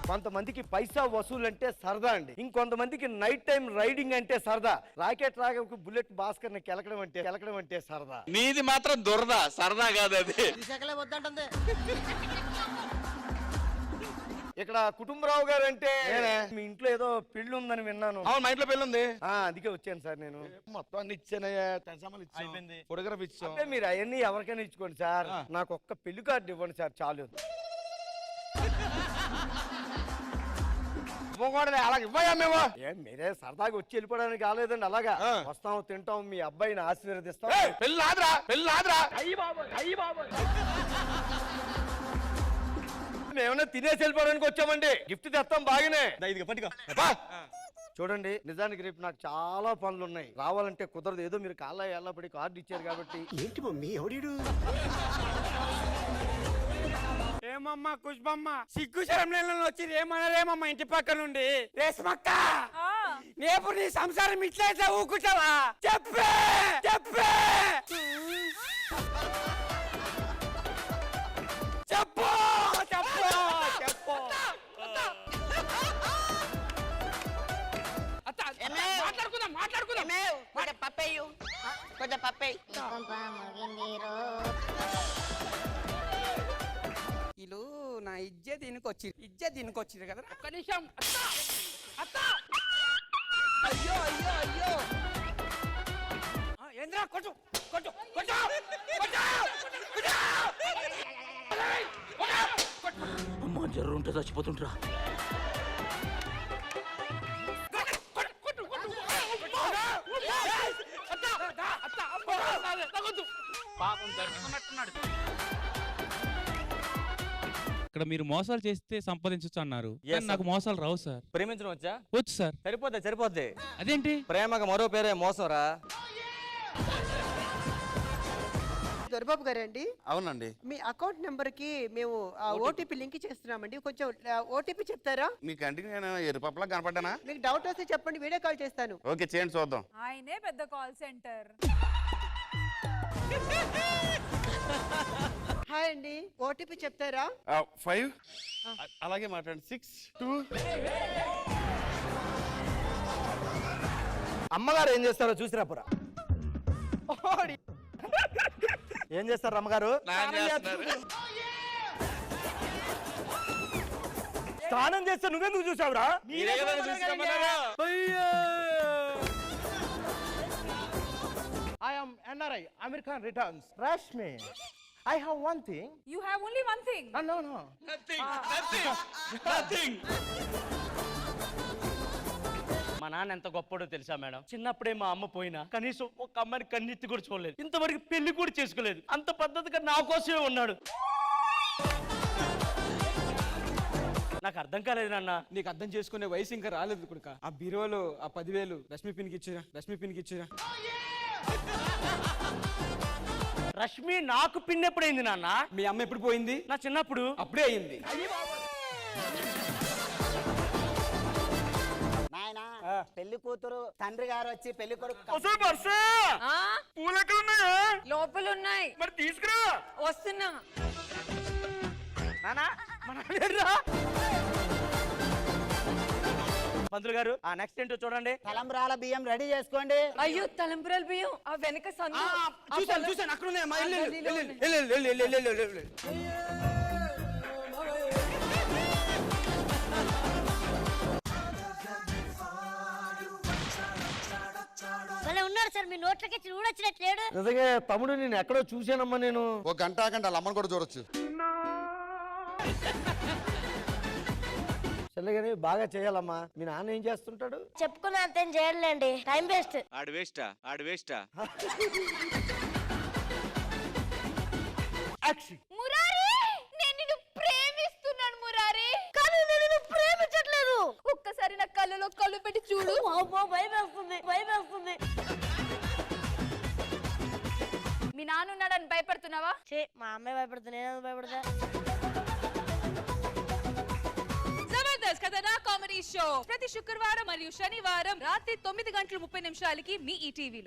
కొంతమందికి పైసా వసూలు అంటే సరదా అండి, ఇంకొంతమందికి నైట్ టైం రైడింగ్ అంటే సరదా. రాకెట్ రాఘవకు బుల్లెట్ భాస్కర్ ని కెలకడం అంటే సరదా. నీది మాత్రం దురద, సరదా కాదు అది. ఇక్కడ కుటుంబరావు గారు అంటే మీ ఇంట్లో ఏదో పెళ్లి ఉందని విన్నాను. అవును, మా ఇంట్లో పెళ్లి ఉంది. అందుకే వచ్చాను సార్. నేను మొత్తం అన్ని ఇచ్చానయ్యా, అయిపోయింది. ఫోటోగ్రాఫ్ ఇచ్చాం. అంటే మీరు అవన్నీ ఎవరికైనా ఇచ్చుకోండి సార్, నాకు ఒక్క పెళ్లి కార్డు ఇవ్వండి సార్ చాలు. మీరే సరదాగా వచ్చి వెళ్ళిపోవడానికి కాలేదండి, అలాగా వస్తాం తింటాం మీ అబ్బాయిని ఆశీర్వదిస్తాం. పెళ్లి ఆదరా, పెళ్లి ఆదరా. ఏమన్నా తినేసి వెళ్ళిపోవడానికి వచ్చామండి, గిఫ్ట్ తెస్తాం బాగానే. చూడండి, నిజానికి రేపు నాకు చాలా పనులు ఉన్నాయి, రావాలంటే కుదరదు. ఏదో మీరు కాళ్ళ ఎల్లపడి కార్డు ఇచ్చారు కాబట్టి. ఏంటి మమ్మీ ఎవడీడు? ఏమమ్మా కుష్బమ్మ, సిగ్గు శరం వచ్చి ఏమనరేమమ్మా ఇంటి పక్క నుండి. రేస్మక్క, రేపు నీ సంసారం ఇట్లయితే ఊకుంటావా? చెప్పే చెప్పే చెప్పు చెప్పు చెప్పు. మాట్లాడుకుందాం. కొంచెం పప్పేయ్. వీళ్ళు నా ఇజ్జత్ దీనికి కదా. ఒక్క నిమిషం. అత్త అయ్యో అయ్యో అయ్యో. ఏంద్రా కొంచెం కొంచెం కొంచెం అమ్మా, జర్రు ఉంటే చచ్చిపోతుంటరా. పాపం జరుగుతున్నట్టున్నాడు. ఇక్కడ మీరు మోసాలు చేస్తే సంపాదించచ్చు అన్నారు, నాకు మోసాలు రావు సార్. ప్రేమించడం వచ్చా? వచ్చు సార్. సరిపోద్ది. అదేంటి? ప్రేమకు మరో పేరే మోసం రా. దొరబాబు గారండి? అవునండి. మీ అకౌంట్ నెంబర్ కి మేము ఓటీపీ లింక్ చేస్తున్నామండి, కొంచెం ఓటీపీ చెప్తారా? మీ కంటికి నేను ఎరుపప్పలా కనపడ్డానా? మీకు డౌట్ వస్తే చెప్పండి, వీడియో కాల్ చేస్తాను. ఓకే, చేయండి చూద్దాం. ఆయనే పెద్ద కాల్ సెంటర్. హాయ్ అండి, ఓటీపీ చెప్తారా? 5 అలాగే మాట్లాడండి. 6 2. అమ్మగారు ఏం చేస్తారో చూసిరా పురా. ఏం చేస్తారు అమ్మగారు? స్నానం చేస్తే నువ్వెందుకు చూసావురా? I am NRI, American Returns. Rashmi, I have one thing. You have only one thing. No. Nothing. మా నాన్న ఎంత గొప్పడో తెలుసా మేడం? చిన్నప్పుడే మా అమ్మ పోయినా కనీసం ఒక అమ్మాయిని కన్నెత్తి కూడా చూడలేదు, ఇంతవరకు పెళ్లి కూడా చేసుకోలేదు. అంత పద్ధతిగా నా కోసమే ఉన్నాడు. నాకు అర్థం కాలేదు నాన్న. నీకు అర్థం చేసుకునే వయసు ఇంకా రాలేదు కొడుక. ఆ బీరువాలో ఆ 10,000 రష్మి పిన్కి ఇచ్చిరా. రష్మి నాకు పిన్నెప్పుడైంది నాన్న? మీ అమ్మ ఎప్పుడు పోయింది? నా చిన్నప్పుడు. అప్పుడే అయింది. నాయనా, పెళ్లి కూతురు తండ్రి గారు వచ్చి పెళ్లి కొడుకు లోపల ఉన్నాయి, మరి తీసుకురా. వస్తున్నా. పంతులు గారు, ఆ నెక్స్ట్ ఏంటో చూడండి. తలంబ్రాల బియ్యం రెడీ చేసుకోండి. అయ్యో, తలంబ్రాల బియ్యం ఆ వెనక సందు. చూసాను అక్కడ ఉన్నాయి. ఉన్నారు సార్, మీ నోట్లకి చూడొచ్చినట్లేడు. నిజంగా తమ్ముడు నేను ఎక్కడో చూసానమ్మా. నేను ఒక గంట అమ్మని కూడా చూడొచ్చు. చెల్లగాని బాగా చేయాలమ్మా. మీ నాన్న ఏం చేస్తుంటాడు? చెప్పుకున్నా అంతేం చేయలేండి, టైం వేస్ట్. ఆడు వేస్టా? మురారి, నేను నిన్ను ప్రేమిస్తున్నాను మురారి. కానీ నేను నిన్ను ప్రేమించట్లేదు. ఒక్కసారి నా కళ్ళలో కళ్ళు పెట్టి చూడు. భయమేస్తుంది. మీ నాన్న ఉన్నాడని భయపడుతున్నావా? మా అమ్మాయి భయపడుతుంది, నేను భయపడతా. జబర్దస్త్ కథనా కామెడీ షో ప్రతి శుక్రవారం మరియు శనివారం రాత్రి 9:30 మీ ఈటీవీలో.